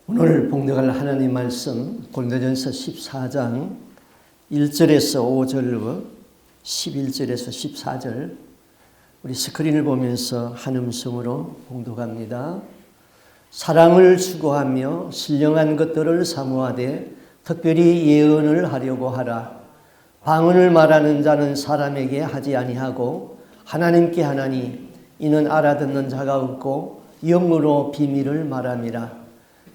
오늘 봉독할 하나님 말씀 고린도전서 14장 1절에서 5절, 11절에서 14절 우리 스크린을 보면서 한 음성으로 봉독합니다. 사랑을 추구하며 신령한 것들을 사모하되 특별히 예언을 하려고 하라. 방언을 말하는 자는 사람에게 하지 아니하고 하나님께 하나니 이는 알아듣는 자가 없고 영으로 비밀을 말함이라.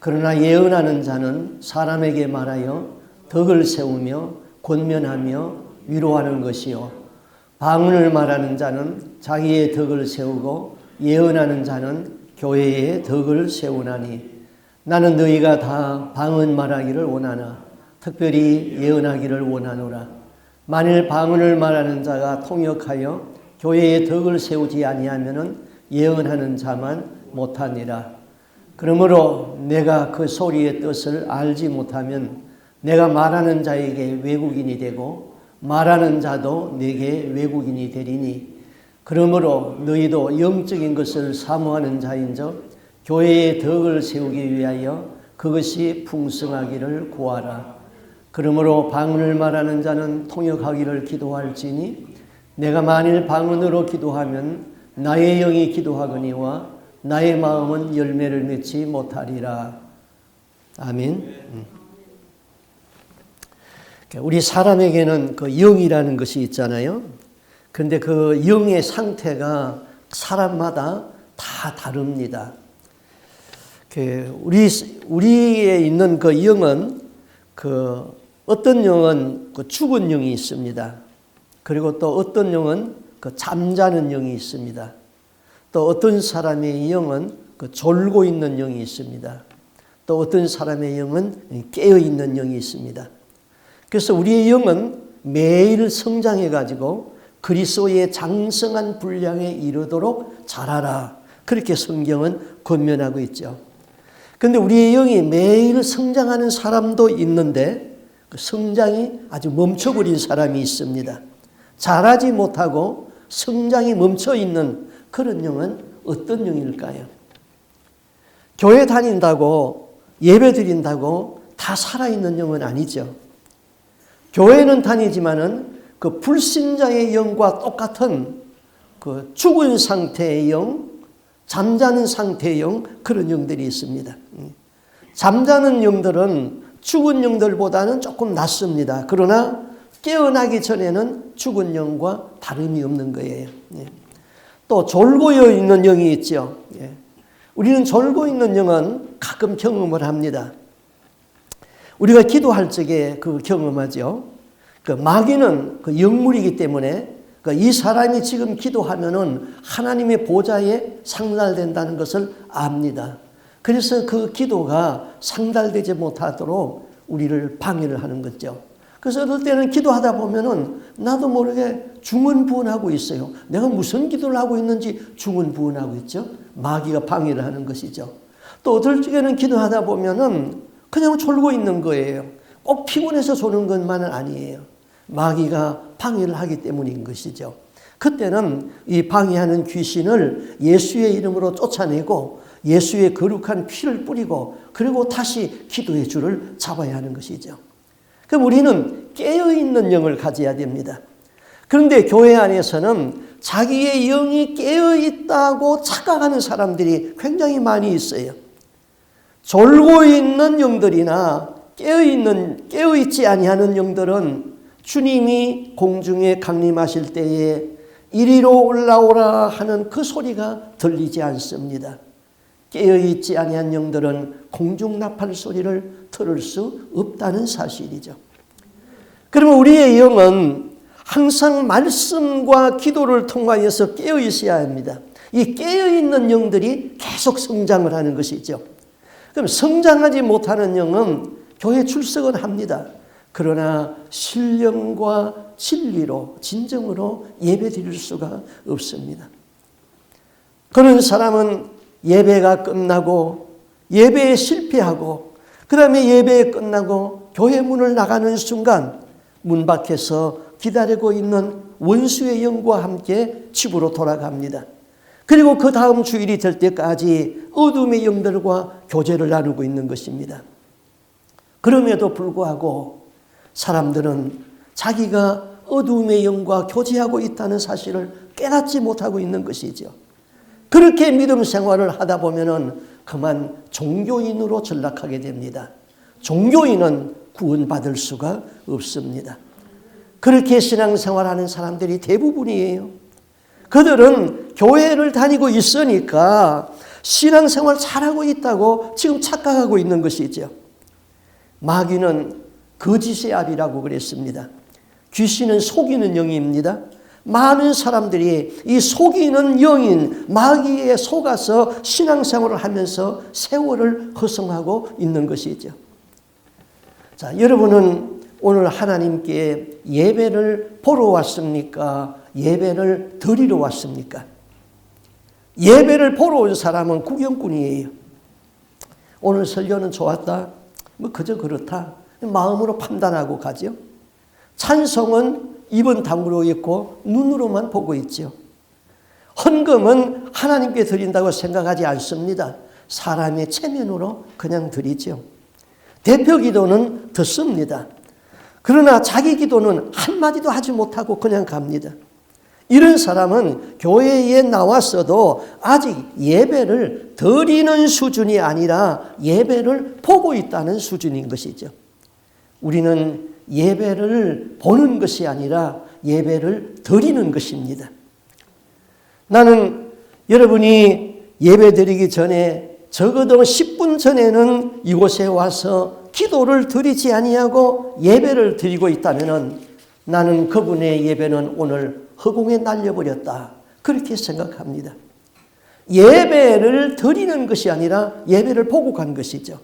그러나 예언하는 자는 사람에게 말하여 덕을 세우며 권면하며 위로하는 것이요 방언을 말하는 자는 자기의 덕을 세우고 예언하는 자는 교회의 덕을 세우나니 나는 너희가 다 방언 말하기를 원하나 특별히 예언하기를 원하노라. 만일 방언을 말하는 자가 통역하여 교회의 덕을 세우지 아니하면은 예언하는 자만 못하니라. 그러므로 내가 그 소리의 뜻을 알지 못하면 내가 말하는 자에게 외국인이 되고 말하는 자도 내게 외국인이 되리니 그러므로 너희도 영적인 것을 사모하는 자인즉 교회의 덕을 세우기 위하여 그것이 풍성하기를 구하라. 그러므로 방언을 말하는 자는 통역하기를 기도할지니 내가 만일 방언으로 기도하면 나의 영이 기도하거니와 나의 마음은 열매를 맺지 못하리라. 아멘. 우리 사람에게는 그 영이라는 것이 있잖아요. 그런데 그 영의 상태가 사람마다 다 다릅니다. 우리에 있는 그 영은 어떤 영은 그 죽은 영이 있습니다. 그리고 또 어떤 영은 그 잠자는 영이 있습니다. 또 어떤 사람의 영은 그 졸고 있는 영이 있습니다. 또 어떤 사람의 영은 깨어 있는 영이 있습니다. 그래서 우리의 영은 매일 성장해 가지고 그리스도의 장성한 분량에 이르도록 자라라. 그렇게 성경은 권면하고 있죠. 그런데 우리의 영이 매일 성장하는 사람도 있는데 그 성장이 아주 멈춰버린 사람이 있습니다. 자라지 못하고 성장이 멈춰 있는 그런 영은 어떤 영일까요? 교회 다닌다고 예배 드린다고 다 살아있는 영은 아니죠. 교회는 다니지만은 그 불신자의 영과 똑같은 그 죽은 상태의 영, 잠자는 상태의 영, 그런 영들이 있습니다. 잠자는 영들은 죽은 영들보다는 조금 낫습니다. 그러나 깨어나기 전에는 죽은 영과 다름이 없는 거예요. 또 졸고 있는 영이 있죠. 우리는 졸고 있는 영은 가끔 경험을 합니다. 우리가 기도할 적에 그 경험하죠. 그 마귀는 그 영물이기 때문에 이 사람이 지금 기도하면은 하나님의 보좌에 상달된다는 것을 압니다. 그래서 그 기도가 상달되지 못하도록 우리를 방해를 하는 거죠. 그래서 어떨 때는 기도하다 보면은 나도 모르게 중언부언하고 있어요. 내가 무슨 기도를 하고 있는지 중언부언하고 있죠. 마귀가 방해를 하는 것이죠. 또 어떨 적에는 기도하다 보면은 그냥 졸고 있는 거예요. 꼭 피곤해서 조는 것만은 아니에요. 마귀가 방해를 하기 때문인 것이죠. 그때는 이 방해하는 귀신을 예수의 이름으로 쫓아내고 예수의 거룩한 피를 뿌리고 그리고 다시 기도의 줄을 잡아야 하는 것이죠. 그럼 우리는 깨어있는 영을 가져야 됩니다. 그런데 교회 안에서는 자기의 영이 깨어있다고 착각하는 사람들이 굉장히 많이 있어요. 졸고 있는 영들이나 깨어있지 아니하는 영들은 주님이 공중에 강림하실 때에 이리로 올라오라 하는 그 소리가 들리지 않습니다. 깨어있지 아니한 영들은 공중 나팔 소리를 들을 수 없다는 사실이죠. 그러면 우리의 영은 항상 말씀과 기도를 통하여서 깨어 있어야 합니다. 이 깨어 있는 영들이 계속 성장을 하는 것이죠. 그럼 성장하지 못하는 영은 교회 출석은 합니다. 그러나 신령과 진리로 진정으로 예배 드릴 수가 없습니다. 그런 사람은 예배가 끝나고 예배에 실패하고 그 다음에 예배에 끝나고 교회 문을 나가는 순간 문 밖에서 기다리고 있는 원수의 영과 함께 집으로 돌아갑니다. 그리고 그 다음 주일이 될 때까지 어둠의 영들과 교제를 나누고 있는 것입니다. 그럼에도 불구하고 사람들은 자기가 어둠의 영과 교제하고 있다는 사실을 깨닫지 못하고 있는 것이죠. 그렇게 믿음 생활을 하다 보면은 그만 종교인으로 전락하게 됩니다. 종교인은 구원받을 수가 없습니다. 그렇게 신앙생활하는 사람들이 대부분이에요. 그들은 교회를 다니고 있으니까 신앙생활 잘하고 있다고 지금 착각하고 있는 것이죠. 마귀는 거짓의 아비라고 그랬습니다. 귀신은 속이는 영입니다. 많은 사람들이 이 속이는 영인 마귀에 속아서 신앙생활을 하면서 세월을 허송하고 있는 것이죠. 자, 여러분은 오늘 하나님께 예배를 보러 왔습니까? 예배를 드리러 왔습니까? 예배를 보러 온 사람은 구경꾼이에요. 오늘 설교는 좋았다. 뭐 그저 그렇다. 마음으로 판단하고 가죠. 찬송은 입은 다물어 있고 눈으로만 보고 있죠. 헌금은 하나님께 드린다고 생각하지 않습니다. 사람의 체면으로 그냥 드리죠. 대표 기도는 듣습니다. 그러나 자기 기도는 한마디도 하지 못하고 그냥 갑니다. 이런 사람은 교회에 나왔어도 아직 예배를 드리는 수준이 아니라 예배를 보고 있다는 수준인 것이죠. 우리는 예배를 보는 것이 아니라 예배를 드리는 것입니다. 나는 여러분이 예배 드리기 전에 적어도 10분 전에는 이곳에 와서 기도를 드리지 아니하고 예배를 드리고 있다면 나는 그분의 예배는 오늘 허공에 날려버렸다. 그렇게 생각합니다. 예배를 드리는 것이 아니라 예배를 보고 간 것이죠.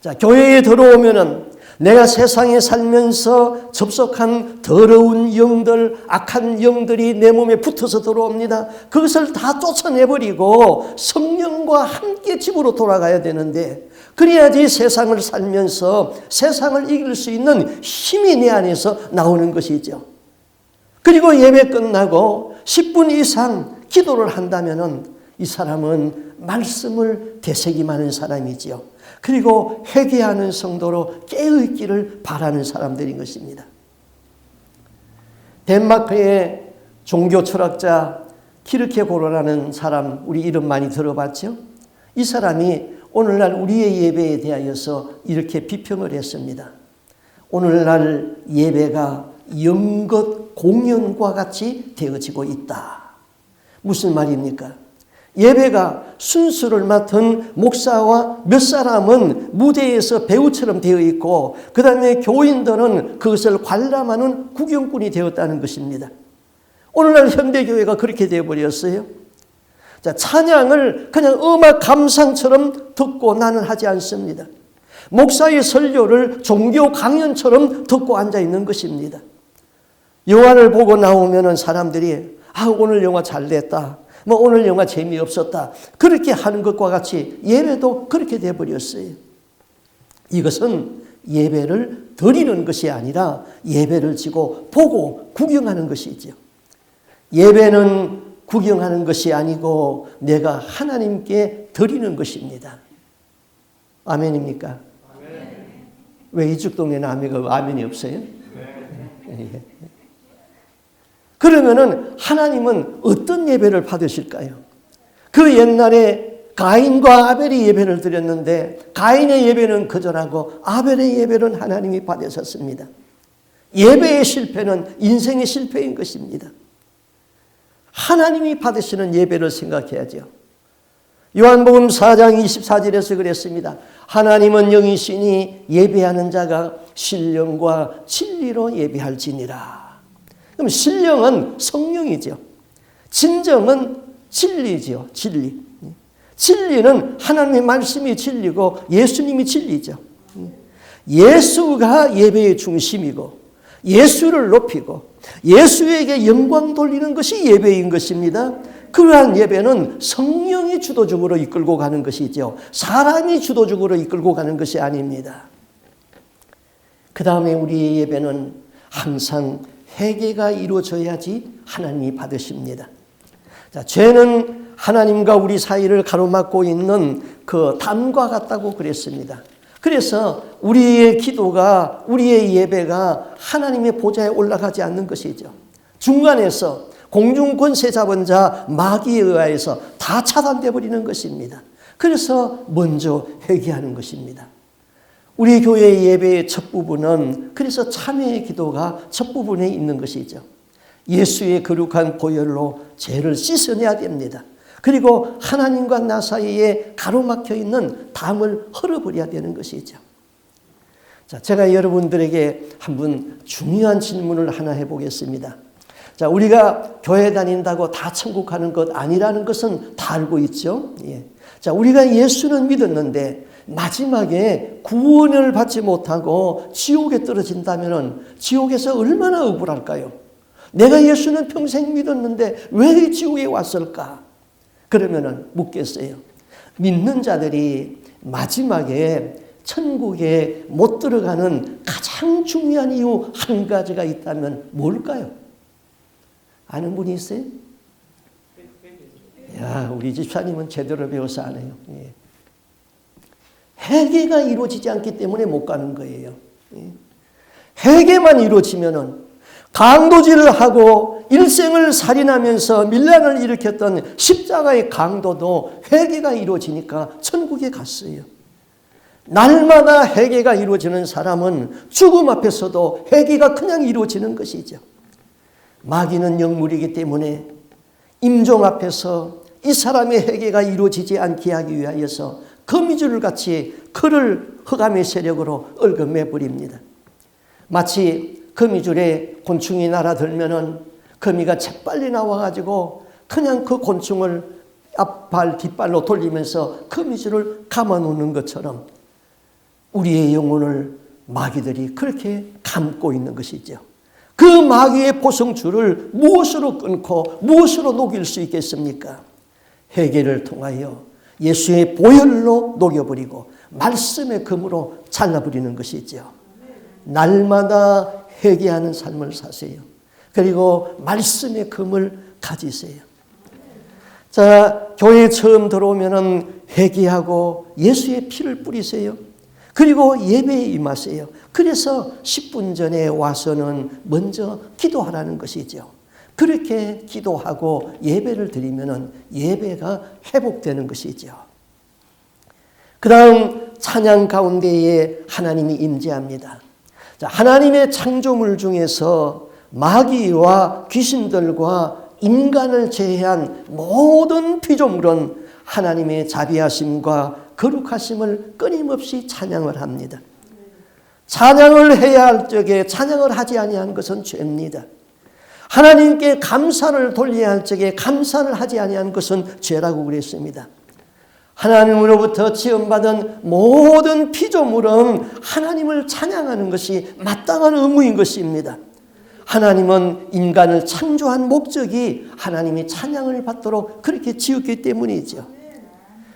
자, 교회에 들어오면은 내가 세상에 살면서 접속한 더러운 영들, 악한 영들이 내 몸에 붙어서 들어옵니다. 그것을 다 쫓아내버리고 성령과 함께 집으로 돌아가야 되는데 그래야지 세상을 살면서 세상을 이길 수 있는 힘이 내 안에서 나오는 것이죠. 그리고 예배 끝나고 10분 이상 기도를 한다면은 이 사람은 말씀을 되새김하는 사람이지요. 그리고 회개하는 성도로 깨어있기를 바라는 사람들인 것입니다. 덴마크의 종교 철학자 키르케고르라는 사람, 우리 이름 많이 들어봤죠? 이 사람이 오늘날 우리의 예배에 대하여서 이렇게 비평을 했습니다. 오늘날 예배가 연극 공연과 같이 되어지고 있다. 무슨 말입니까? 예배가 순수를 맡은 목사와 몇 사람은 무대에서 배우처럼 되어 있고 그 다음에 교인들은 그것을 관람하는 구경꾼이 되었다는 것입니다. 오늘날 현대교회가 그렇게 되어버렸어요. 자, 찬양을 그냥 음악 감상처럼 듣고 나는 하지 않습니다. 목사의 설교를 종교 강연처럼 듣고 앉아있는 것입니다. 영화를 보고 나오면 사람들이 오늘 영화 잘 됐다. 오늘 영화 재미없었다. 그렇게 하는 것과 같이 예배도 그렇게 되어버렸어요. 이것은 예배를 드리는 것이 아니라 예배를 지고 보고 구경하는 것이죠. 예배는 구경하는 것이 아니고 내가 하나님께 드리는 것입니다. 아멘입니까? 아멘. 왜 이쪽 동네는 아멘이 없어요? 네. 그러면은 하나님은 어떤 예배를 받으실까요? 그 옛날에 가인과 아벨이 예배를 드렸는데 가인의 예배는 거절하고 아벨의 예배는 하나님이 받으셨습니다. 예배의 실패는 인생의 실패인 것입니다. 하나님이 받으시는 예배를 생각해야죠. 요한복음 4장 24절에서 그랬습니다. 하나님은 영이시니 예배하는 자가 신령과 진리로 예배할지니라. 그럼 신령은 성령이죠. 진정은 진리죠. 진리. 진리는 하나님의 말씀이 진리고 예수님이 진리죠. 예수가 예배의 중심이고 예수를 높이고 예수에게 영광 돌리는 것이 예배인 것입니다. 그러한 예배는 성령이 주도적으로 이끌고 가는 것이죠. 사람이 주도적으로 이끌고 가는 것이 아닙니다. 그 다음에 우리의 예배는 항상 회개가 이루어져야지 하나님이 받으십니다. 자, 죄는 하나님과 우리 사이를 가로막고 있는 그 담과 같다고 그랬습니다. 그래서 우리의 기도가, 우리의 예배가 하나님의 보좌에 올라가지 않는 것이죠. 중간에서 공중 권세 잡은 자 마귀에 의하여서 다 차단돼 버리는 것입니다. 그래서 먼저 회개하는 것입니다. 우리 교회의 예배의 첫 부분은 그래서 참회의 기도가 첫 부분에 있는 것이죠. 예수의 거룩한 보혈로 죄를 씻어내야 됩니다. 그리고 하나님과 나 사이에 가로막혀 있는 담을 헐어버려야 되는 것이죠. 자, 제가 여러분들에게 한번 중요한 질문을 하나 해보겠습니다. 자, 우리가 교회 다닌다고 다 천국 가는 것 아니라는 것은 다 알고 있죠. 예. 자, 우리가 예수는 믿었는데 마지막에 구원을 받지 못하고 지옥에 떨어진다면 지옥에서 얼마나 억울할까요? 내가 예수는 평생 믿었는데 왜 지옥에 왔을까? 그러면은 묻겠어요. 믿는 자들이 마지막에 천국에 못 들어가는 가장 중요한 이유 한 가지가 있다면 뭘까요? 아는 분이 있어요? 야, 우리 집사님은 제대로 배워서 안 해요. 예. 회개가 이루어지지 않기 때문에 못 가는 거예요. 예. 회개만 이루어지면은 강도질을 하고 일생을 살인하면서 밀란을 일으켰던 십자가의 강도도 회개가 이루어지니까 천국에 갔어요. 날마다 회개가 이루어지는 사람은 죽음 앞에서도 회개가 그냥 이루어지는 것이죠. 마귀는 영물이기 때문에 임종 앞에서 이 사람의 회개가 이루어지지 않게 하기 위하여서 거미줄 같이 그를 흑암의 세력으로 얽어매 버립니다. 마치 거미줄에 곤충이 날아들면은 거미가 재빨리 나와가지고 그냥 그 곤충을 앞발 뒷발로 돌리면서 거미줄을 감아놓는 것처럼 우리의 영혼을 마귀들이 그렇게 감고 있는 것이죠. 그 마귀의 포성줄을 무엇으로 끊고 무엇으로 녹일 수 있겠습니까? 회개를 통하여 예수의 보혈로 녹여버리고 말씀의 금으로 잘라버리는 것이죠. 날마다 회개하는 삶을 사세요. 그리고 말씀의 금을 가지세요. 자, 교회에 처음 들어오면은 회개하고 예수의 피를 뿌리세요. 그리고 예배에 임하세요. 그래서 10분 전에 와서는 먼저 기도하라는 것이죠. 그렇게 기도하고 예배를 드리면은 예배가 회복되는 것이죠. 그 다음 찬양 가운데에 하나님이 임재합니다. 자, 하나님의 창조물 중에서 마귀와 귀신들과 인간을 제외한 모든 피조물은 하나님의 자비하심과 거룩하심을 끊임없이 찬양을 합니다. 찬양을 해야 할 적에 찬양을 하지 아니한 것은 죄입니다. 하나님께 감사를 돌려야 할 적에 감사를 하지 아니한 것은 죄라고 그랬습니다. 하나님으로부터 지음받은 모든 피조물은 하나님을 찬양하는 것이 마땅한 의무인 것입니다. 하나님은 인간을 창조한 목적이 하나님이 찬양을 받도록 그렇게 지었기 때문이죠.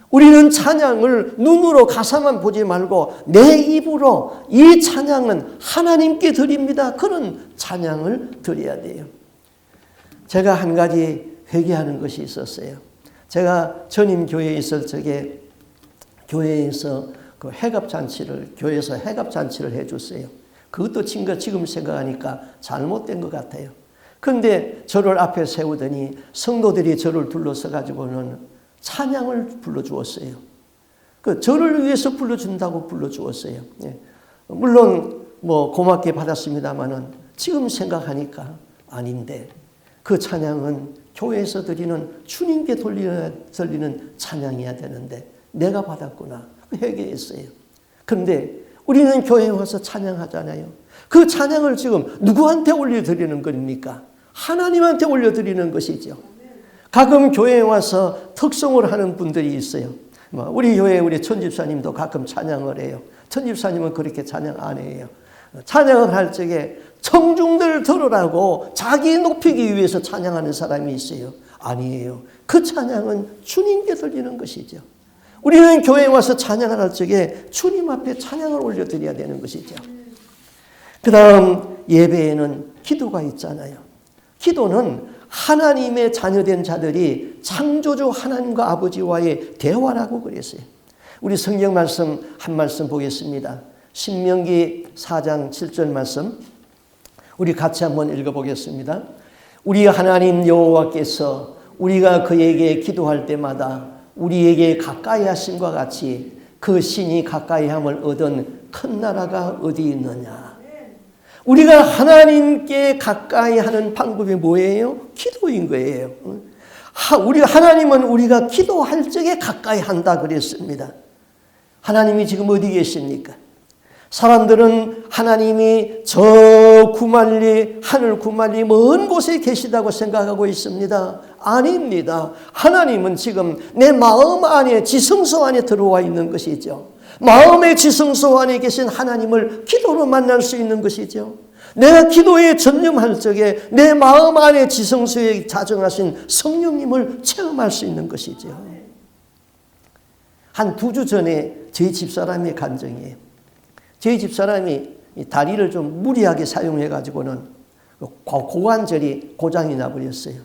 우리는 찬양을 눈으로 가사만 보지 말고 내 입으로 이 찬양은 하나님께 드립니다. 그런 찬양을 드려야 돼요. 제가 한 가지 회개하는 것이 있었어요. 제가 전임 교회에 있을 적에 교회에서 그 교회에서 회갑잔치를 해줬어요. 그것도 지금 생각하니까 잘못된 것 같아요. 그런데 저를 앞에 세우더니 성도들이 저를 둘러서 가지고는 찬양을 불러주었어요. 저를 위해서 불러준다고 불러주었어요. 예. 물론 고맙게 받았습니다만은 지금 생각하니까 아닌데 그 찬양은 교회에서 드리는 주님께 돌리는 찬양이어야 되는데 내가 받았구나 회개했어요. 그런데 우리는 교회에 와서 찬양하잖아요. 그 찬양을 지금 누구한테 올려드리는 겁니까? 하나님한테 올려드리는 것이죠. 가끔 교회에 와서 특송을 하는 분들이 있어요. 우리 교회 우리 천집사님도 가끔 찬양을 해요. 천집사님은 그렇게 찬양 안 해요. 찬양을 할 적에 청중들 들으라고 자기 높이기 위해서 찬양하는 사람이 있어요. 아니에요. 그 찬양은 주님께 들리는 것이죠. 우리는 교회에 와서 찬양을 할 적에 주님 앞에 찬양을 올려드려야 되는 것이죠. 그 다음 예배에는 기도가 있잖아요. 기도는 하나님의 자녀된 자들이 창조주 하나님과 아버지와의 대화라고 그랬어요. 우리 성경 말씀 한 말씀 보겠습니다. 신명기 4장 7절 말씀 우리 같이 한번 읽어보겠습니다. 우리 하나님 여호와께서 우리가 그에게 기도할 때마다 우리에게 가까이 하심과 같이 그 신이 가까이 함을 얻은 큰 나라가 어디 있느냐. 우리가 하나님께 가까이 하는 방법이 뭐예요? 기도인 거예요. 우리 하나님은 우리가 기도할 적에 가까이 한다 그랬습니다. 하나님이 지금 어디 계십니까? 사람들은 하나님이 저 구만리 하늘 구만리 먼 곳에 계시다고 생각하고 있습니다. 아닙니다. 하나님은 지금 내 마음 안에 지성소 안에 들어와 있는 것이죠. 마음의 지성소 안에 계신 하나님을 기도로 만날 수 있는 것이죠. 내가 기도에 전념할 적에 내 마음 안에 지성소에 자정하신 성령님을 체험할 수 있는 것이죠. 한 2주 전에 저희 집사람의 간증이에요. 저희 집사람이 다리를 좀 무리하게 사용해가지고는 고관절이 고장이 나버렸어요.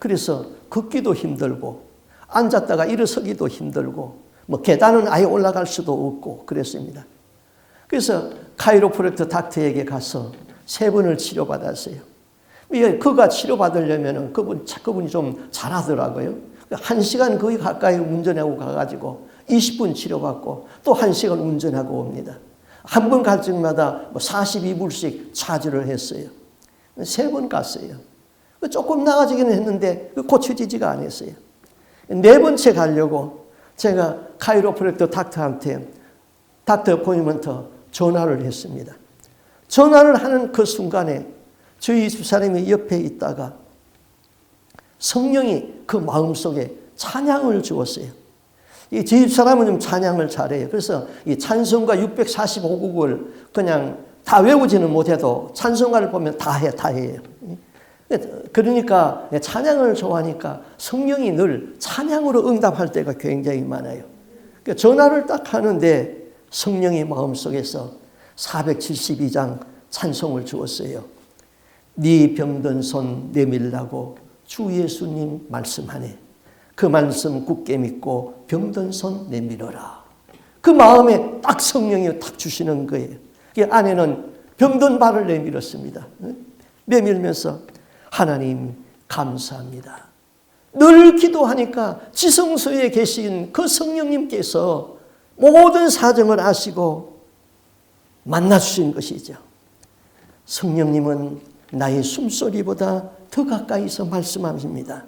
그래서 걷기도 힘들고 앉았다가 일어서기도 힘들고 뭐 계단은 아예 올라갈 수도 없고 그랬습니다. 그래서 카이로프랙터 닥터에게 가서 3번을 치료받았어요. 그가 치료받으려면 그분이 좀 잘하더라고요. 1시간 거의 가까이 운전하고 가가지고 20분 치료받고 또 1시간 운전하고 옵니다. 한 번 갈 적마다 42불씩 차지를 했어요. 3번 갔어요. 조금 나아지기는 했는데 고쳐지지가 않았어요. 4번째 가려고 제가 카이로프랙터 닥터한테 닥터 어포인먼트 전화를 했습니다. 전화를 하는 그 순간에 저희 집사람이 옆에 있다가 성령이 그 마음속에 찬양을 주었어요. 이 집사람은 좀 찬양을 잘해요. 그래서 이 찬송가 645곡을 그냥 다 외우지는 못해도 찬송가를 보면 다 해요. 그러니까 찬양을 좋아하니까 성령이 늘 찬양으로 응답할 때가 굉장히 많아요. 전화를 딱 하는데 성령의 마음속에서 472장 찬송을 주었어요. 네 병든 손 내밀라고 주 예수님 말씀하네. 그 말씀 굳게 믿고 병든 손 내밀어라. 그 마음에 딱 성령이 딱 주시는 거예요. 그 아내는 병든 발을 내밀었습니다. 내밀면서 하나님 감사합니다. 늘 기도하니까 지성소에 계신 그 성령님께서 모든 사정을 아시고 만나주신 것이죠. 성령님은 나의 숨소리보다 더 가까이서 말씀하십니다.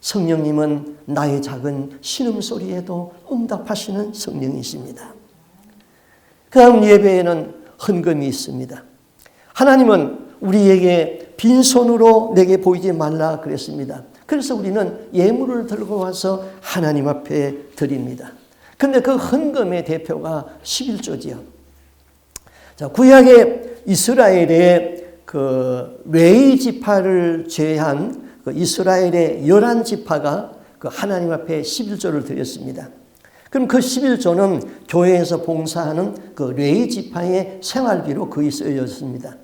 성령님은 나의 작은 신음소리에도 응답하시는 성령이십니다. 그 다음 예배에는 헌금이 있습니다. 하나님은 우리에게 빈손으로 내게 보이지 말라 그랬습니다. 그래서 우리는 예물을 들고 와서 하나님 앞에 드립니다. 그런데 그 헌금의 대표가 11조지요. 자, 구약의 이스라엘의 그 레위 지파를 제한 그 이스라엘의 11지파가 그 하나님 앞에 11조를 드렸습니다. 그럼 그 11조는 교회에서 봉사하는 그 레위 지파의 생활비로 거의 쓰여졌습니다.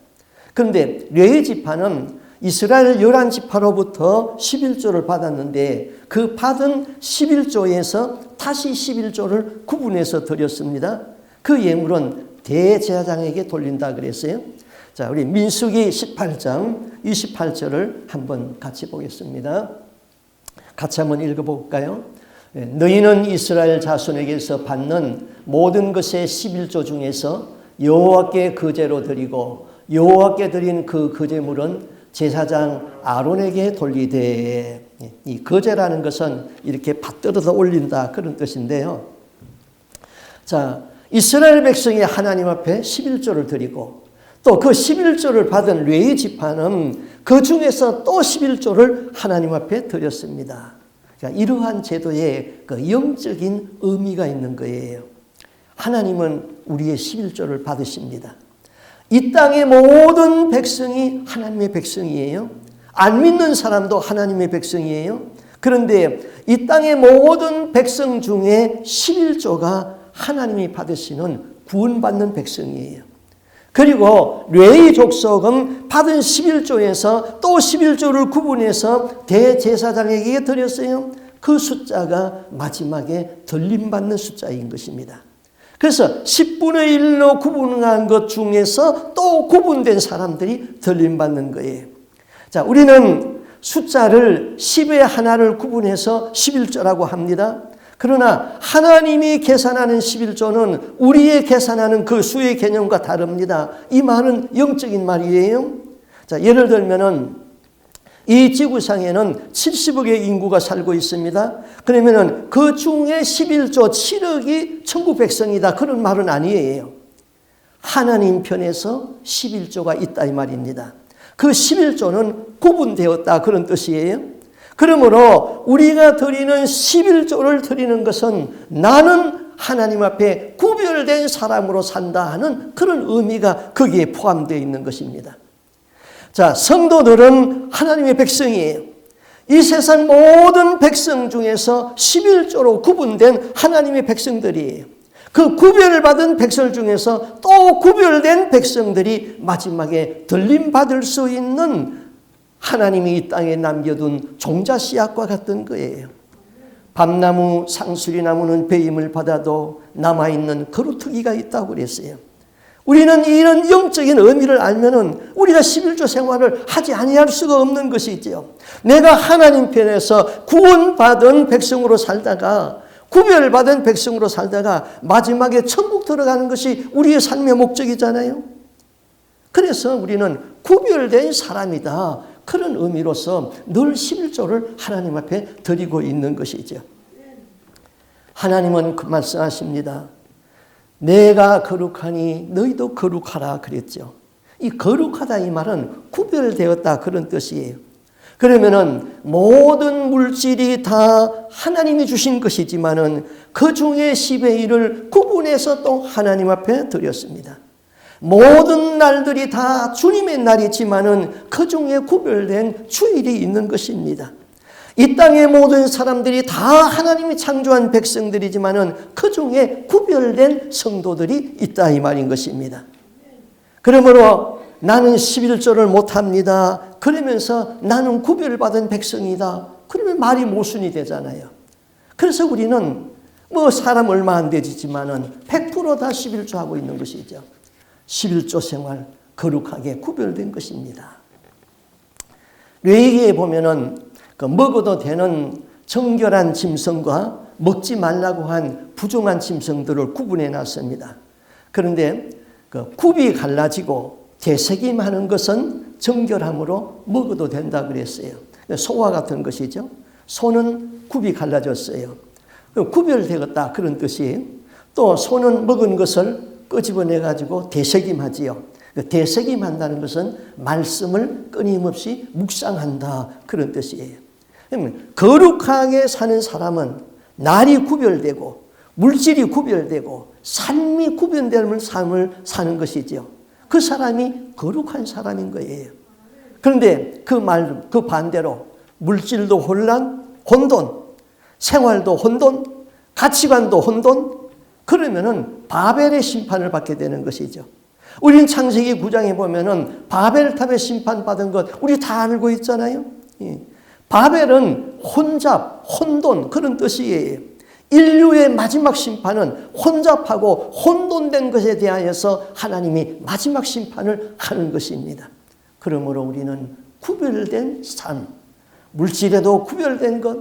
그런데 레위 지파는 이스라엘 11지파로부터 11조를 받았는데 그 받은 11조에서 다시 11조를 구분해서 드렸습니다. 그 예물은 대제사장에게 돌린다 그랬어요. 자, 우리 민수기 18장 28절을 한번 같이 보겠습니다. 같이 한번 읽어볼까요? 너희는 이스라엘 자손에게서 받는 모든 것의 11조 중에서 여호와께 거제로 드리고 여호와께 드린 그 거제물은 제사장 아론에게 돌리되. 이 거제라는 것은 이렇게 받들어서 올린다 그런 뜻인데요. 자, 이스라엘 백성이 하나님 앞에 11조를 드리고 또 그 11조를 받은 레위 지파는 그 중에서 또 11조를 하나님 앞에 드렸습니다. 그러니까 이러한 제도에 그 영적인 의미가 있는 거예요. 하나님은 우리의 11조를 받으십니다. 이 땅의 모든 백성이 하나님의 백성이에요. 안 믿는 사람도 하나님의 백성이에요. 그런데 이 땅의 모든 백성 중에 11조가 하나님이 받으시는 구원받는 백성이에요. 그리고 레위 족속은 받은 11조에서 또 11조를 구분해서 대제사장에게 드렸어요. 그 숫자가 마지막에 들림받는 숫자인 것입니다. 그래서 10분의 1로 구분한 것 중에서 또 구분된 사람들이 들림받는 거예요. 자, 우리는 숫자를 10의 하나를 구분해서 11조라고 합니다. 그러나 하나님이 계산하는 11조는 우리의 계산하는 그 수의 개념과 다릅니다. 이 말은 영적인 말이에요. 자, 예를 들면은 이 지구상에는 70억의 인구가 살고 있습니다. 그러면은 그 중에 11조 7억이 천국 백성이다. 그런 말은 아니에요. 하나님 편에서 11조가 있다 이 말입니다. 그 11조는 구분되었다 그런 뜻이에요. 그러므로 우리가 드리는 11조를 드리는 것은 나는 하나님 앞에 구별된 사람으로 산다 하는 그런 의미가 거기에 포함되어 있는 것입니다. 자, 성도들은 하나님의 백성이에요. 이 세상 모든 백성 중에서 11조로 구분된 하나님의 백성들이에요. 그 구별받은 백성 중에서 또 구별된 백성들이 마지막에 들림받을 수 있는 하나님이 이 땅에 남겨둔 종자 씨앗과 같은 거예요. 밤나무, 상수리나무는 배임을 받아도 남아있는 거루터기가 있다고 그랬어요. 우리는 이런 영적인 의미를 알면은 우리가 11조 생활을 하지 아니할 수가 없는 것이죠. 내가 하나님 편에서 구원받은 백성으로 살다가 구별받은 백성으로 살다가 마지막에 천국 들어가는 것이 우리의 삶의 목적이잖아요. 그래서 우리는 구별된 사람이다. 그런 의미로서 늘 11조를 하나님 앞에 드리고 있는 것이죠. 하나님은 그 말씀하십니다. 내가 거룩하니 너희도 거룩하라 그랬죠. 이 거룩하다 이 말은 구별되었다 그런 뜻이에요. 그러면은 모든 물질이 다 하나님이 주신 것이지만은 그 중에 10의 1을 구분해서 또 하나님 앞에 드렸습니다. 모든 날들이 다 주님의 날이지만은 그 중에 구별된 주일이 있는 것입니다. 이 땅의 모든 사람들이 다 하나님이 창조한 백성들이지만은 그 중에 구별된 성도들이 있다 이 말인 것입니다. 그러므로 나는 11조를 못합니다. 그러면서 나는 구별받은 백성이다. 그러면 말이 모순이 되잖아요. 그래서 우리는 뭐 사람 얼마 안 되지만은 100% 다 11조 하고 있는 것이죠. 11조 생활 거룩하게 구별된 것입니다. 레위기에 보면은 그 먹어도 되는 정결한 짐승과 먹지 말라고 한 부정한 짐승들을 구분해 놨습니다. 그런데 그 굽이 갈라지고 되새김하는 것은 정결함으로 먹어도 된다 그랬어요. 소와 같은 것이죠. 소는 굽이 갈라졌어요. 구별되었다 그런 뜻이에요. 또 소는 먹은 것을 끄집어내 가지고 되새김하지요. 되새김한다는 것은 말씀을 끊임없이 묵상한다 그런 뜻이에요. 거룩하게 사는 사람은 날이 구별되고 물질이 구별되고 삶이 구별되는 삶을 사는 것이죠. 그 사람이 거룩한 사람인 거예요. 그런데 그 반대로 물질도 혼돈, 생활도 혼돈, 가치관도 혼돈, 그러면은 바벨의 심판을 받게 되는 것이죠. 우리는 창세기 9장에 보면은 바벨탑의 심판받은 것 우리 다 알고 있잖아요. 바벨은 혼잡, 혼돈 그런 뜻이에요. 인류의 마지막 심판은 혼잡하고 혼돈된 것에 대하여서 하나님이 마지막 심판을 하는 것입니다. 그러므로 우리는 구별된 삶, 물질에도 구별된 것,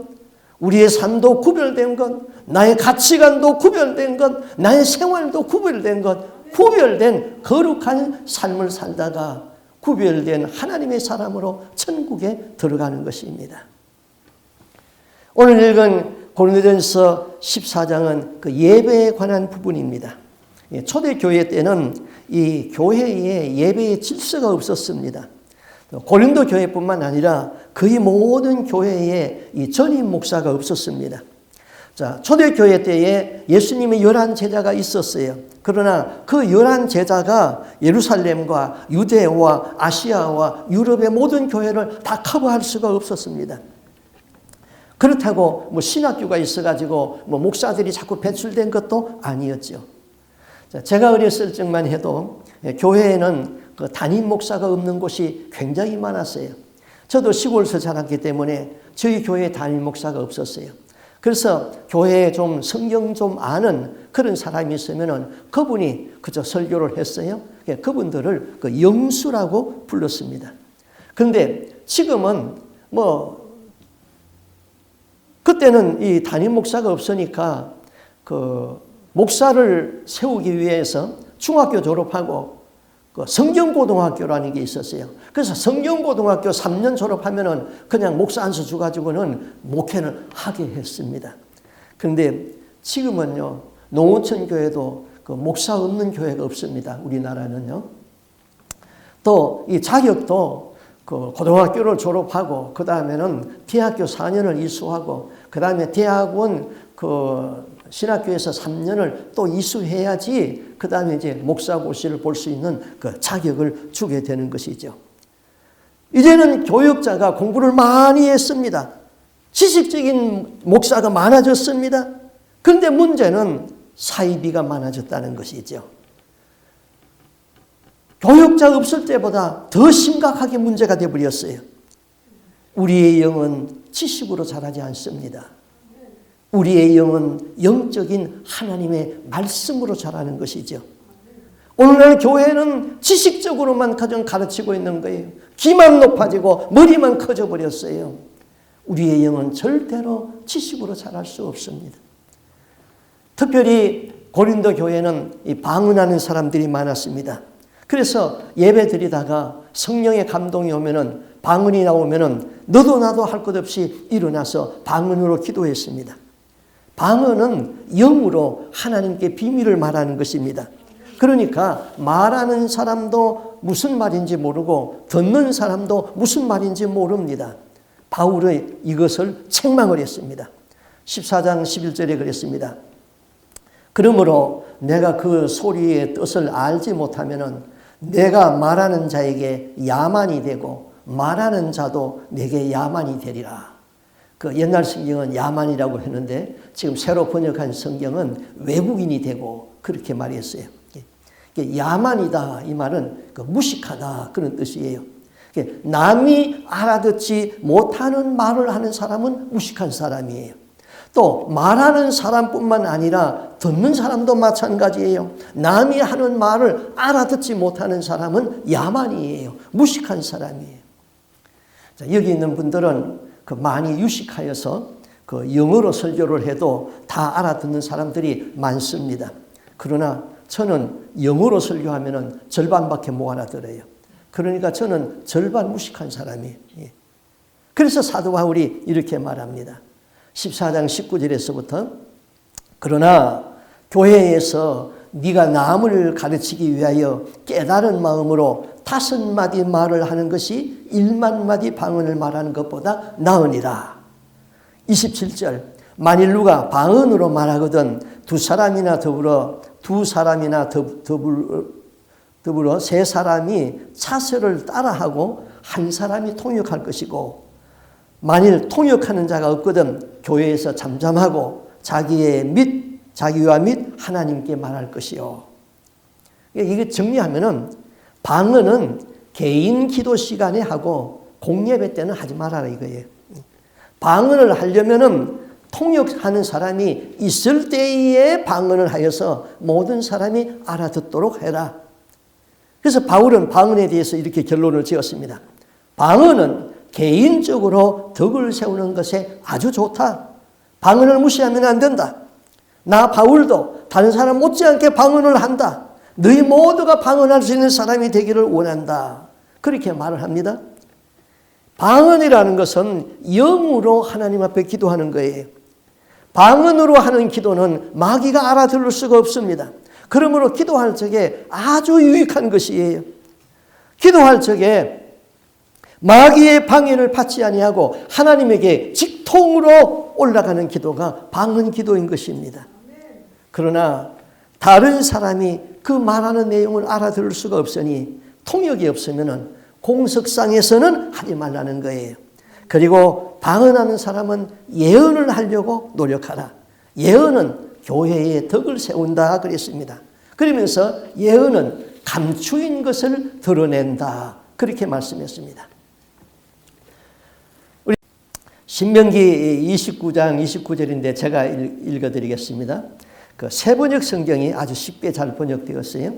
우리의 삶도 구별된 것, 나의 가치관도 구별된 것, 나의 생활도 구별된 것, 구별된 거룩한 삶을 살다가 구별된 하나님의 사람으로 천국에 들어가는 것입니다. 오늘 읽은 고린도전서 14장은 그 예배에 관한 부분입니다. 초대교회 때는 이 교회에 예배의 질서가 없었습니다. 고린도 교회뿐만 아니라 거의 모든 교회에 이 전임 목사가 없었습니다. 자, 초대교회 때에 예수님의 11제자가 있었어요. 그러나 그 11제자가 예루살렘과 유대와 아시아와 유럽의 모든 교회를 다 커버할 수가 없었습니다. 그렇다고 뭐 신학교가 있어가지고 뭐 목사들이 자꾸 배출된 것도 아니었죠. 자, 제가 어렸을 적만 해도 교회에는 그 담임 목사가 없는 곳이 굉장히 많았어요. 저도 시골에서 자랐기 때문에 저희 교회에 담임 목사가 없었어요. 그래서 교회에 좀 성경 좀 아는 그런 사람이 있으면은 그분이 그저 설교를 했어요. 그분들을 그 영수라고 불렀습니다. 그런데 지금은 그때는 이 담임 목사가 없으니까 그 목사를 세우기 위해서 중학교 졸업하고 그 성경고등학교라는 게 있었어요. 그래서 성경고등학교 3년 졸업하면은 그냥 목사 안수 주가지고는 목회를 하게 했습니다. 그런데 지금은요, 농어촌 교회도 그 목사 없는 교회가 없습니다. 우리나라는요. 또 이 자격도 그 고등학교를 졸업하고 그 다음에는 대학교 4년을 이수하고 그 다음에 대학원 그 신학교에서 3년을 또 이수해야지 그 다음에 이제 목사고시를 볼 수 있는 그 자격을 주게 되는 것이죠. 이제는 교역자가 공부를 많이 했습니다. 지식적인 목사가 많아졌습니다. 그런데 문제는 사이비가 많아졌다는 것이죠. 교역자 없을 때보다 더 심각하게 문제가 되어버렸어요. 우리의 영은 지식으로 자라지 않습니다. 우리의 영은 영적인 하나님의 말씀으로 자라는 것이죠. 오늘날 교회는 지식적으로만 가정 가르치고 있는 거예요. 귀만 높아지고 머리만 커져 버렸어요. 우리의 영은 절대로 지식으로 자랄 수 없습니다. 특별히 고린도 교회는 이 방언하는 사람들이 많았습니다. 그래서 예배 드리다가 성령의 감동이 오면은 방언이 나오면은 너도 나도 할 것 없이 일어나서 방언으로 기도했습니다. 방언은 영으로 하나님께 비밀을 말하는 것입니다. 그러니까 말하는 사람도 무슨 말인지 모르고 듣는 사람도 무슨 말인지 모릅니다. 바울의 이것을 책망을 했습니다. 14장 11절에 그랬습니다. 그러므로 내가 그 소리의 뜻을 알지 못하면은 내가 말하는 자에게 야만이 되고 말하는 자도 내게 야만이 되리라. 그 옛날 성경은 야만이라고 했는데 지금 새로 번역한 성경은 외국인이 되고 그렇게 말했어요. 야만이다 이 말은 무식하다 그런 뜻이에요. 남이 알아듣지 못하는 말을 하는 사람은 무식한 사람이에요. 또 말하는 사람뿐만 아니라 듣는 사람도 마찬가지예요. 남이 하는 말을 알아듣지 못하는 사람은 야만이에요. 무식한 사람이에요. 자, 여기 있는 분들은 많이 유식하여서 영어로 설교를 해도 다 알아듣는 사람들이 많습니다. 그러나 저는 영어로 설교하면 절반밖에 못 알아들어요. 그러니까 저는 절반 무식한 사람이에요. 그래서 사도 바울이 이렇게 말합니다. 14장 19절에서부터 그러나 교회에서 네가 남을 가르치기 위하여 깨달은 마음으로 5마디 말을 하는 것이 1만마디 방언을 말하는 것보다 나으니라. 27절 만일 누가 방언으로 말하거든 두 사람이나 더불어 세 사람이 차세를 따라하고 한 사람이 통역할 것이고 만일 통역하는 자가 없거든 교회에서 잠잠하고 자기와 및 하나님께 말할 것이요. 이게 정리하면은 방언은 개인 기도 시간에 하고 공예배 때는 하지 말아라 이거예요. 방언을 하려면은 통역하는 사람이 있을 때에 방언을 하여서 모든 사람이 알아듣도록 해라. 그래서 바울은 방언에 대해서 이렇게 결론을 지었습니다. 방언은 개인적으로 덕을 세우는 것에 아주 좋다. 방언을 무시하면 안 된다. 나 바울도 다른 사람 못지않게 방언을 한다. 너희 모두가 방언할 수 있는 사람이 되기를 원한다. 그렇게 말을 합니다. 방언이라는 것은 영으로 하나님 앞에 기도하는 거예요. 방언으로 하는 기도는 마귀가 알아들을 수가 없습니다. 그러므로 기도할 적에 아주 유익한 것이에요. 기도할 적에 마귀의 방해를 받지 아니하고 하나님에게 직통으로 올라가는 기도가 방언 기도인 것입니다. 그러나 다른 사람이 그 말하는 내용을 알아들을 수가 없으니 통역이 없으면 공석상에서는 하지 말라는 거예요. 그리고 방언하는 사람은 예언을 하려고 노력하라. 예언은 교회의 덕을 세운다 그랬습니다. 그러면서 예언은 감추인 것을 드러낸다. 그렇게 말씀했습니다. 우리 신명기 29장 29절인데 제가 읽어드리겠습니다. 그 세번역 성경이 아주 쉽게 잘 번역되었어요.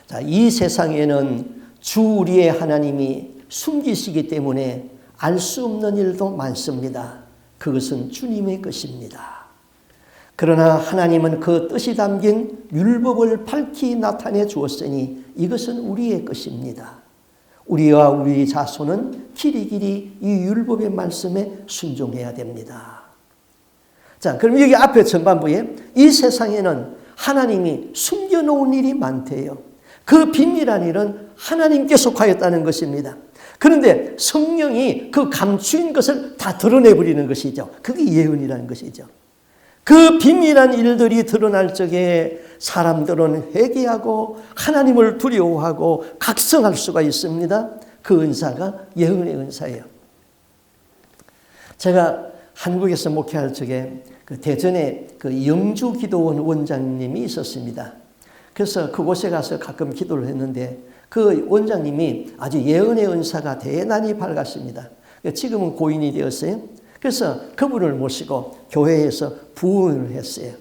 자, 이 세상에는 주 우리의 하나님이 숨기시기 때문에 알 수 없는 일도 많습니다. 그것은 주님의 것입니다. 그러나 하나님은 그 뜻이 담긴 율법을 밝히 나타내 주었으니 이것은 우리의 것입니다. 우리와 우리 자손은 길이길이 이 율법의 말씀에 순종해야 됩니다. 자, 그럼 여기 앞에 전반부에 이 세상에는 하나님이 숨겨놓은 일이 많대요. 그 비밀한 일은 하나님께서 하였다는 것입니다. 그런데 성령이 그 감추인 것을 다 드러내버리는 것이죠. 그게 예언이라는 것이죠. 그 비밀한 일들이 드러날 적에 사람들은 회개하고 하나님을 두려워하고 각성할 수가 있습니다. 그 은사가 예언의 은사예요. 제가 한국에서 목회할 적에 그 대전에 그 영주기도원 원장님이 있었습니다. 그래서 그곳에 가서 가끔 기도를 했는데 그 원장님이 아주 예언의 은사가 대단히 밝았습니다. 지금은 고인이 되었어요. 그래서 그분을 모시고 교회에서 부흥을 했어요.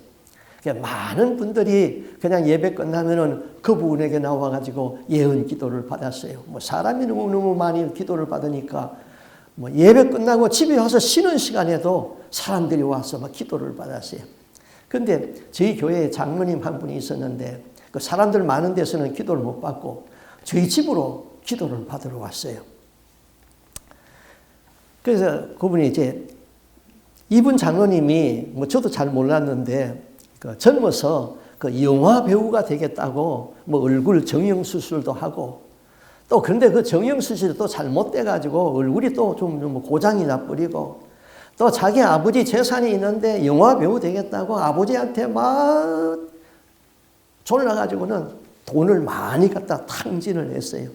많은 분들이 그냥 예배 끝나면은 그분에게 나와가지고 예언 기도를 받았어요. 뭐 사람이 너무 많이 기도를 받으니까 뭐 예배 끝나고 집에 와서 쉬는 시간에도 사람들이 와서 막 기도를 받았어요. 그런데 저희 교회에 장로님 한 분이 있었는데 그 사람들 많은 데서는 기도를 못 받고 저희 집으로 기도를 받으러 왔어요. 그래서 그분이 이제 이분 장로님이 뭐 저도 잘 몰랐는데 그 젊어서 그 영화 배우가 되겠다고 뭐 얼굴 정형 수술도 하고 또 그런데 그 정형 수술이 또 잘못돼 가지고 얼굴이 또 좀 고장이 나버리고 또 자기 아버지 재산이 있는데 영화 배우 되겠다고 아버지한테 막 졸라가지고는 돈을 많이 갖다 탕진을 했어요.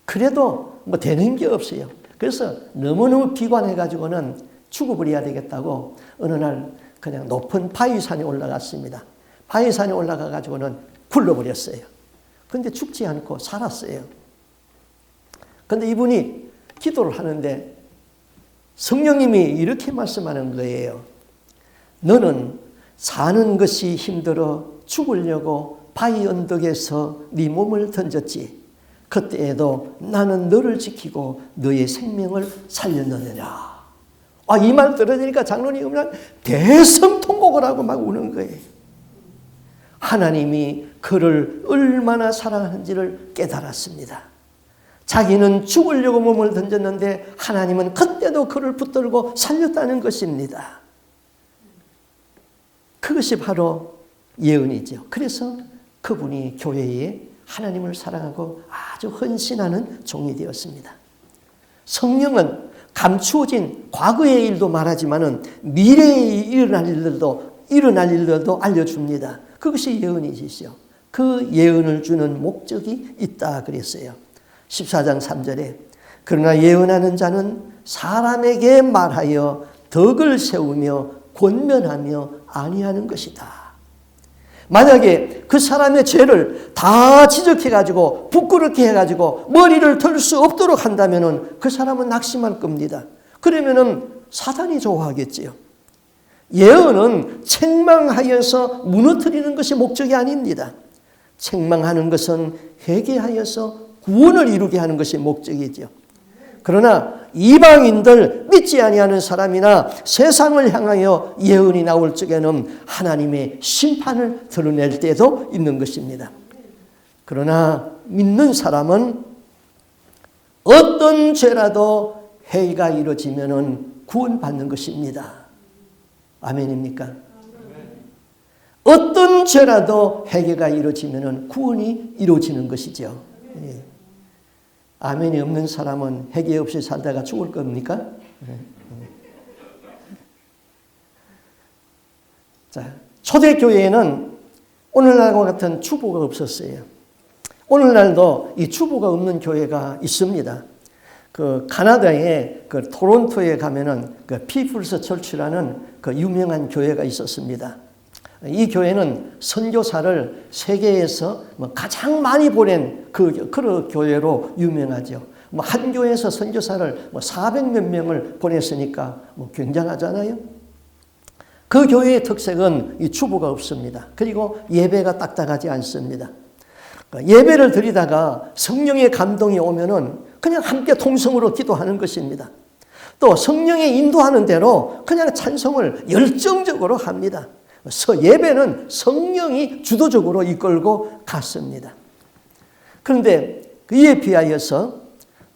그래도 뭐 되는 게 없어요. 그래서 너무너무 비관해가지고는 죽어버려야 되겠다고 어느 날 그냥 높은 바위산에 올라갔습니다. 바위산에 올라가가지고는 굴러버렸어요. 근데 죽지 않고 살았어요. 근데 이분이 기도를 하는데 성령님이 이렇게 말씀하는 거예요. 너는 사는 것이 힘들어 죽으려고 바위 언덕에서 네 몸을 던졌지. 그때에도 나는 너를 지키고 너의 생명을 살렸느니라. 이 말 들으니까 장로님이 그냥 대성통곡을 하고 막 우는 거예요. 하나님이 그를 얼마나 사랑하는지를 깨달았습니다. 자기는 죽으려고 몸을 던졌는데 하나님은 그때도 그를 붙들고 살렸다는 것입니다. 그것이 바로 예언이죠. 그래서 그분이 교회에 하나님을 사랑하고 아주 헌신하는 종이 되었습니다. 성령은 감추어진 과거의 일도 말하지만은 미래에 일어날 일들도 알려줍니다. 그것이 예언이지요. 그 예언을 주는 목적이 있다 그랬어요. 14장 3절에 그러나 예언하는 자는 사람에게 말하여 덕을 세우며 권면하며 아니하는 것이다. 만약에 그 사람의 죄를 다 지적해가지고 부끄럽게 해가지고 머리를 털 수 없도록 한다면은 그 사람은 낙심할 겁니다. 그러면은 사단이 좋아하겠지요. 예언은 책망하여서 무너뜨리는 것이 목적이 아닙니다. 책망하는 것은 회개하여서 구원을 이루게 하는 것이 목적이죠. 그러나 이방인들 믿지 아니하는 사람이나 세상을 향하여 예언이 나올 적에는 하나님의 심판을 드러낼 때도 있는 것입니다. 그러나 믿는 사람은 어떤 죄라도 회개가 이루어지면 구원받는 것입니다. 아멘입니까? 어떤 죄라도 회개가 이루어지면 구원이 이루어지는 것이죠. 예. 아멘이 없는 사람은 회개 없이 살다가 죽을 겁니까? 자, 초대교회에는 오늘날과 같은 주보가 없었어요. 오늘날도 이 주보가 없는 교회가 있습니다. 그 카나다의 그 토론토에 가면은 그 피플스 철치라는 그 유명한 교회가 있었습니다. 이 교회는 선교사를 세계에서 가장 많이 보낸 그 교회로 유명하죠. 한 교회에서 선교사를 400몇 명을 보냈으니까 굉장하잖아요. 그 교회의 특색은 이 추보가 없습니다. 그리고 예배가 딱딱하지 않습니다. 예배를 드리다가 성령의 감동이 오면은 그냥 함께 통성으로 기도하는 것입니다. 또 성령의 인도하는 대로 그냥 찬송을 열정적으로 합니다. 예배는 성령이 주도적으로 이끌고 갔습니다. 그런데 이에 비하여서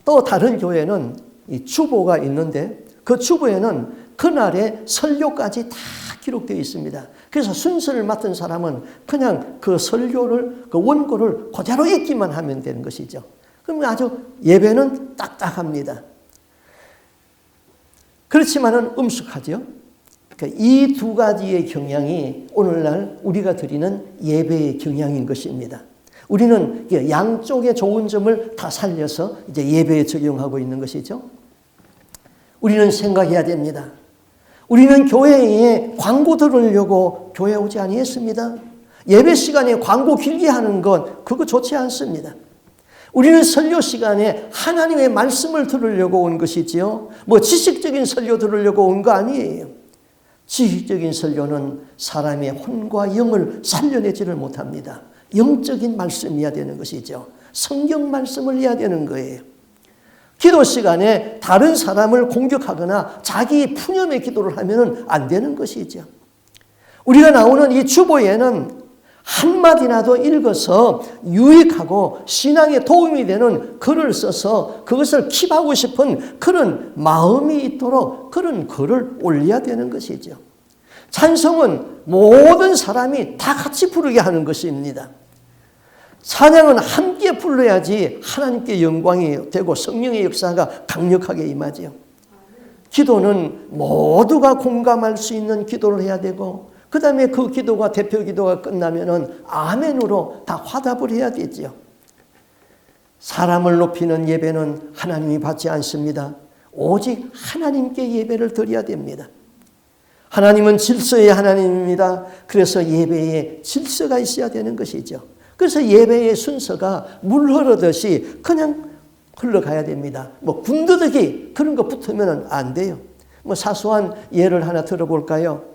또 다른 교회는 이 추보가 있는데 그 추보에는 그날의 설교까지 다 기록되어 있습니다. 그래서 순서를 맡은 사람은 그냥 그 설교를, 그 원고를 그대로 읽기만 하면 되는 것이죠. 그럼 아주 예배는 딱딱합니다. 그렇지만은 음숙하죠. 그러니까 이 두 가지의 경향이 오늘날 우리가 드리는 예배의 경향인 것입니다. 우리는 양쪽의 좋은 점을 다 살려서 이제 예배에 적용하고 있는 것이죠. 우리는 생각해야 됩니다. 우리는 교회에 광고 들으려고 교회 오지 아니했습니다. 예배 시간에 광고 길게 하는 것 그거 좋지 않습니다. 우리는 설교 시간에 하나님의 말씀을 들으려고 온 것이지요. 지식적인 설교 들으려고 온 거 아니에요. 지식적인 설교는 사람의 혼과 영을 살려내지를 못합니다. 영적인 말씀이어야 되는 것이죠. 성경 말씀을 해야 되는 거예요. 기도 시간에 다른 사람을 공격하거나 자기 푸념의 기도를 하면 안 되는 것이죠. 우리가 나오는 이 주보에는 한마디라도 읽어서 유익하고 신앙에 도움이 되는 글을 써서 그것을 킵하고 싶은 그런 마음이 있도록 그런 글을 올려야 되는 것이죠. 찬송은 모든 사람이 다 같이 부르게 하는 것입니다. 찬양은 함께 불러야지 하나님께 영광이 되고 성령의 역사가 강력하게 임하죠. 기도는 모두가 공감할 수 있는 기도를 해야 되고 그 다음에 그 기도가 대표 기도가 끝나면은 아멘으로 다 화답을 해야 되죠. 사람을 높이는 예배는 하나님이 받지 않습니다. 오직 하나님께 예배를 드려야 됩니다. 하나님은 질서의 하나님입니다. 그래서 예배에 질서가 있어야 되는 것이죠. 그래서 예배의 순서가 물 흐르듯이 그냥 흘러가야 됩니다. 군더더기 그런 거 붙으면 안 돼요. 사소한 예를 하나 들어볼까요?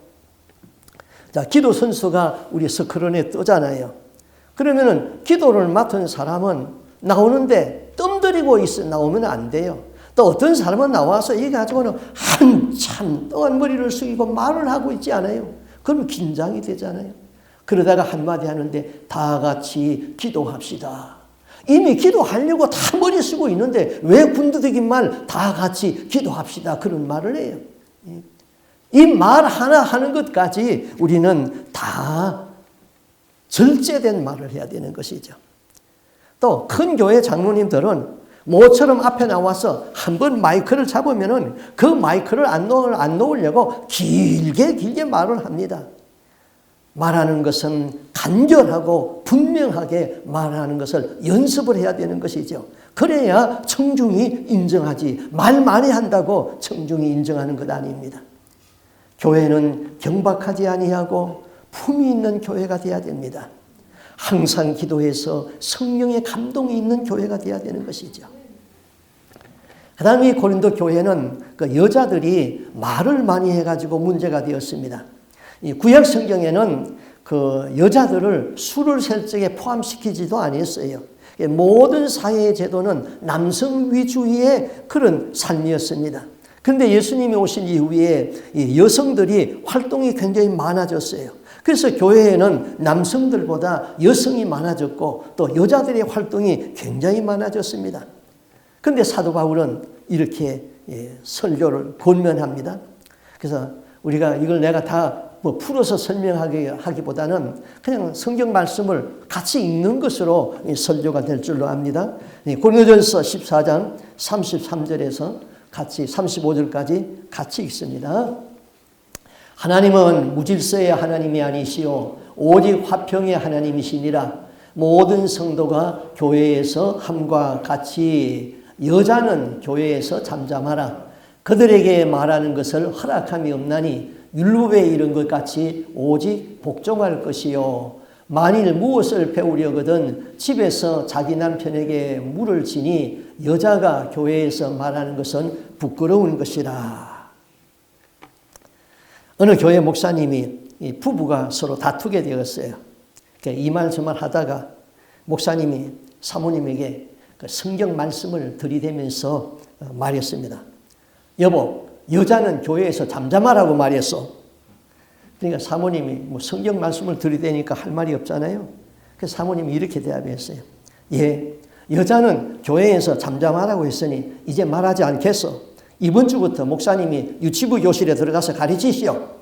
자, 기도 선수가 우리 스크린에 뜨잖아요. 그러면은 기도를 맡은 사람은 나오는데 뜸들이고 나오면 안 돼요. 또 어떤 사람은 나와서 이게 가지고는 한참 동안 머리를 숙이고 말을 하고 있지 않아요. 그럼 긴장이 되잖아요. 그러다가 한마디 하는데 다 같이 기도합시다. 이미 기도하려고 다 머리 쓰고 있는데 왜 군더더긴 말 다 같이 기도합시다 그런 말을 해요. 이 말 하나 하는 것까지 우리는 다 절제된 말을 해야 되는 것이죠. 또 큰 교회 장로님들은 모처럼 앞에 나와서 한번 마이크를 잡으면은 그 마이크를 안 놓으려고 길게 말을 합니다. 말하는 것은 간결하고 분명하게 말하는 것을 연습을 해야 되는 것이죠. 그래야 청중이 인정하지. 말 많이 한다고 청중이 인정하는 것 아닙니다. 교회는 경박하지 아니하고 품이 있는 교회가 되어야 됩니다. 항상 기도해서 성령의 감동이 있는 교회가 되어야 되는 것이죠. 그 다음에 고린도 교회는 그 여자들이 말을 많이 해가지고 문제가 되었습니다. 이 구약 성경에는 그 여자들을 수를 셀 적에 포함시키지도 아니었어요. 모든 사회의 제도는 남성 위주의 그런 삶이었습니다. 그런데 예수님이 오신 이후에 여성들이 활동이 굉장히 많아졌어요. 그래서 교회에는 남성들보다 여성이 많아졌고 또 여자들의 활동이 굉장히 많아졌습니다. 그런데 사도 바울은 이렇게 설교를 권면합니다. 그래서 우리가 이걸 내가 다 풀어서 설명하기보다는 그냥 성경 말씀을 같이 읽는 것으로 설교가 될 줄로 압니다. 고린도전서 14장 33절에서 같이 35절까지 같이 읽습니다. 하나님은 무질서의 하나님이 아니시오 오직 화평의 하나님이시니라. 모든 성도가 교회에서 함과 같이 여자는 교회에서 잠잠하라. 그들에게 말하는 것을 허락함이 없나니 율법에 이른 것 같이 오직 복종할 것이요 만일 무엇을 배우려거든 집에서 자기 남편에게 물을 지니 여자가 교회에서 말하는 것은 부끄러운 것이라. 어느 교회 목사님이 이 부부가 서로 다투게 되었어요. 이 말 저 말 하다가 목사님이 사모님에게 그 성경 말씀을 들이대면서 말했습니다. 여보, 여자는 교회에서 잠잠하라고 말했어. 그러니까 사모님이 뭐 성경 말씀을 들이대니까 할 말이 없잖아요. 그래서 사모님이 이렇게 대답했어요. 예, 여자는 교회에서 잠잠하라고 했으니 이제 말하지 않겠어. 이번 주부터 목사님이 유치부 교실에 들어가서 가르치시오.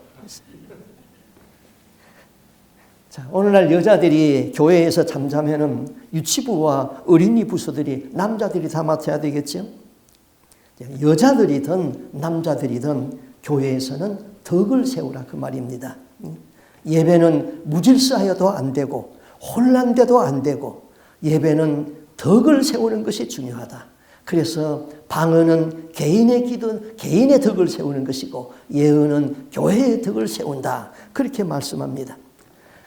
자, 오늘날 여자들이 교회에서 잠잠하면 유치부와 어린이 부서들이 남자들이 다 맡아야 되겠죠. 여자들이든 남자들이든 교회에서는 덕을 세우라 그 말입니다. 예배는 무질서하여도 안 되고 혼란돼도 안 되고 예배는 덕을 세우는 것이 중요하다. 그래서 방언은 개인의 기도, 개인의 덕을 세우는 것이고 예언은 교회의 덕을 세운다. 그렇게 말씀합니다.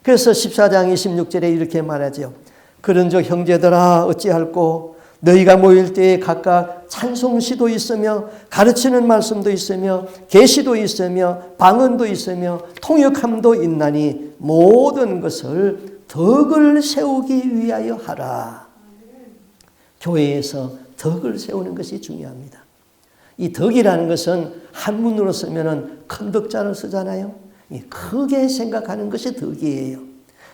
그래서 14장 26절에 이렇게 말하죠. 그런즉 형제들아 어찌할꼬 너희가 모일 때에 각각 찬송시도 있으며 가르치는 말씀도 있으며 계시도 있으며 방언도 있으며 통역함도 있나니 모든 것을 덕을 세우기 위하여 하라. 교회에서 덕을 세우는 것이 중요합니다. 이 덕이라는 것은 한문으로 쓰면 큰 덕자를 쓰잖아요. 크게 생각하는 것이 덕이에요.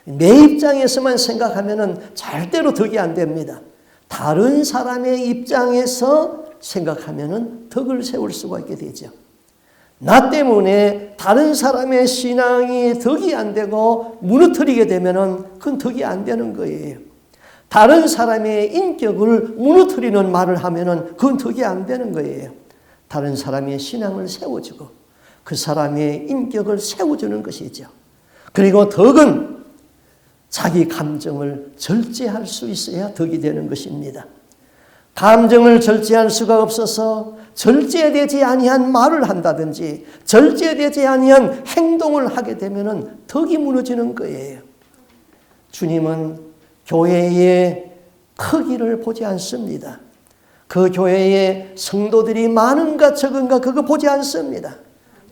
내 입장에서만 생각하면 절대로 덕이 안 됩니다. 다른 사람의 입장에서 생각하면 덕을 세울 수가 있게 되죠. 나 때문에 다른 사람의 신앙이 덕이 안 되고 무너뜨리게 되면 그건 덕이 안 되는 거예요. 다른 사람의 인격을 무너뜨리는 말을 하면 그건 덕이 안 되는 거예요. 다른 사람의 신앙을 세워주고 그 사람의 인격을 세워주는 것이죠. 그리고 덕은 자기 감정을 절제할 수 있어야 덕이 되는 것입니다. 감정을 절제할 수가 없어서 절제되지 아니한 말을 한다든지 절제되지 아니한 행동을 하게 되면 덕이 무너지는 거예요. 주님은 교회의 크기를 보지 않습니다. 그 교회에 성도들이 많은가 적은가 그거 보지 않습니다.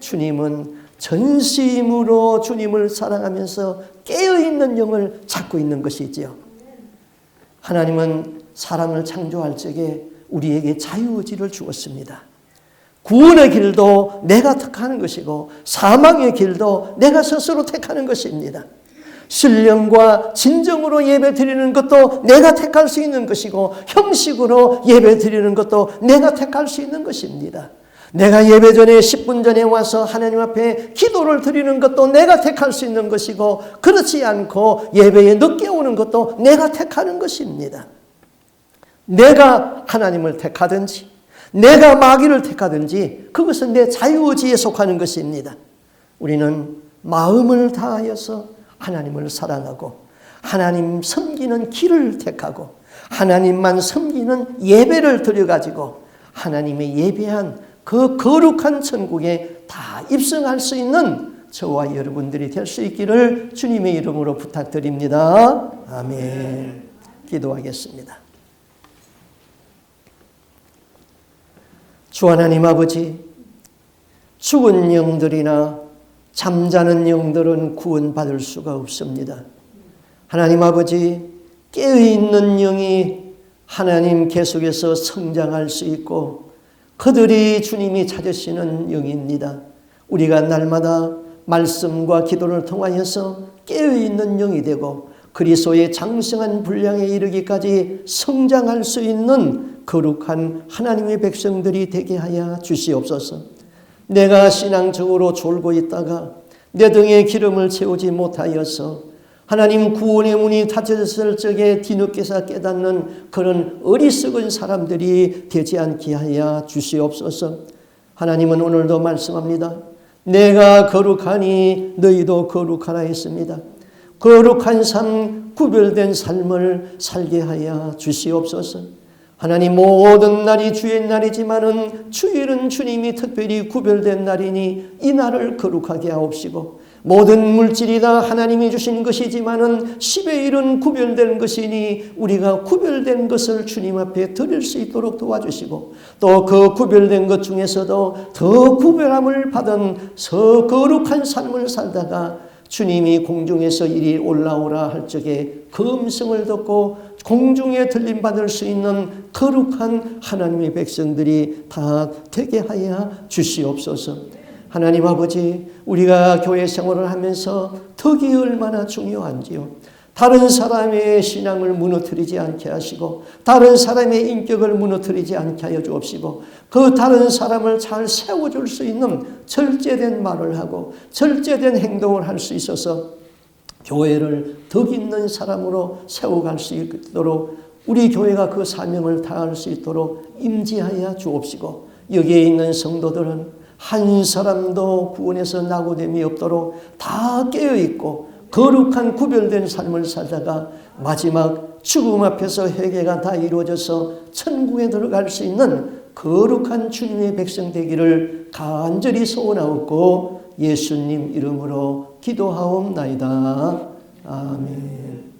주님은 전심으로 주님을 사랑하면서 깨어있는 영을 찾고 있는 것이지요. 하나님은 사람을 창조할 적에 우리에게 자유의지를 주었습니다. 구원의 길도 내가 택하는 것이고 사망의 길도 내가 스스로 택하는 것입니다. 신령과 진정으로 예배 드리는 것도 내가 택할 수 있는 것이고 형식으로 예배 드리는 것도 내가 택할 수 있는 것입니다. 내가 예배 전에 10분 전에 와서 하나님 앞에 기도를 드리는 것도 내가 택할 수 있는 것이고 그렇지 않고 예배에 늦게 오는 것도 내가 택하는 것입니다. 내가 하나님을 택하든지 내가 마귀를 택하든지 그것은 내 자유의지에 속하는 것입니다. 우리는 마음을 다하여서 하나님을 사랑하고 하나님 섬기는 길을 택하고 하나님만 섬기는 예배를 드려가지고 하나님의 예배한 그 거룩한 천국에 다 입성할 수 있는 저와 여러분들이 될 수 있기를 주님의 이름으로 부탁드립니다. 아멘. 기도하겠습니다. 주 하나님 아버지, 죽은 영들이나 잠자는 영들은 구원받을 수가 없습니다. 하나님 아버지, 깨어있는 영이 하나님 계속해서 성장할 수 있고 그들이 주님이 찾으시는 영입니다. 우리가 날마다 말씀과 기도를 통하여서 깨어있는 영이 되고 그리스도의 장성한 분량에 이르기까지 성장할 수 있는 거룩한 하나님의 백성들이 되게 하여 주시옵소서. 내가 신앙적으로 졸고 있다가 내 등에 기름을 채우지 못하여서 하나님 구원의 문이 닫혔을 적에 뒤늦게서 깨닫는 그런 어리석은 사람들이 되지 않게 하여 주시옵소서. 하나님은 오늘도 말씀합니다. 내가 거룩하니 너희도 거룩하라 했습니다. 거룩한 삶, 구별된 삶을 살게 하여 주시옵소서. 하나님, 모든 날이 주의 날이지만은 주일은 주님이 특별히 구별된 날이니 이 날을 거룩하게 하옵시고, 모든 물질이 다 하나님이 주신 것이지만은 10의 1은 구별된 것이니 우리가 구별된 것을 주님 앞에 드릴 수 있도록 도와주시고, 또 그 구별된 것 중에서도 더 구별함을 받은 서 거룩한 삶을 살다가 주님이 공중에서 이리 올라오라 할 적에 그 음성을 듣고 공중에 들림받을 수 있는 거룩한 하나님의 백성들이 다 되게 하여 주시옵소서. 하나님 아버지, 우리가 교회 생활을 하면서 덕이 얼마나 중요한지요. 다른 사람의 신앙을 무너뜨리지 않게 하시고, 다른 사람의 인격을 무너뜨리지 않게 하여 주옵시고, 그 다른 사람을 잘 세워줄 수 있는 절제된 말을 하고 절제된 행동을 할 수 있어서 교회를 덕 있는 사람으로 세워갈 수 있도록, 우리 교회가 그 사명을 다할 수 있도록 임지하여 주옵시고, 여기에 있는 성도들은 한 사람도 구원에서 낙오됨이 없도록 다 깨어있고 거룩한 구별된 삶을 살다가 마지막 죽음 앞에서 회개가 다 이루어져서 천국에 들어갈 수 있는 거룩한 주님의 백성 되기를 간절히 소원하옵고 예수님 이름으로 기도하옵나이다. 아멘.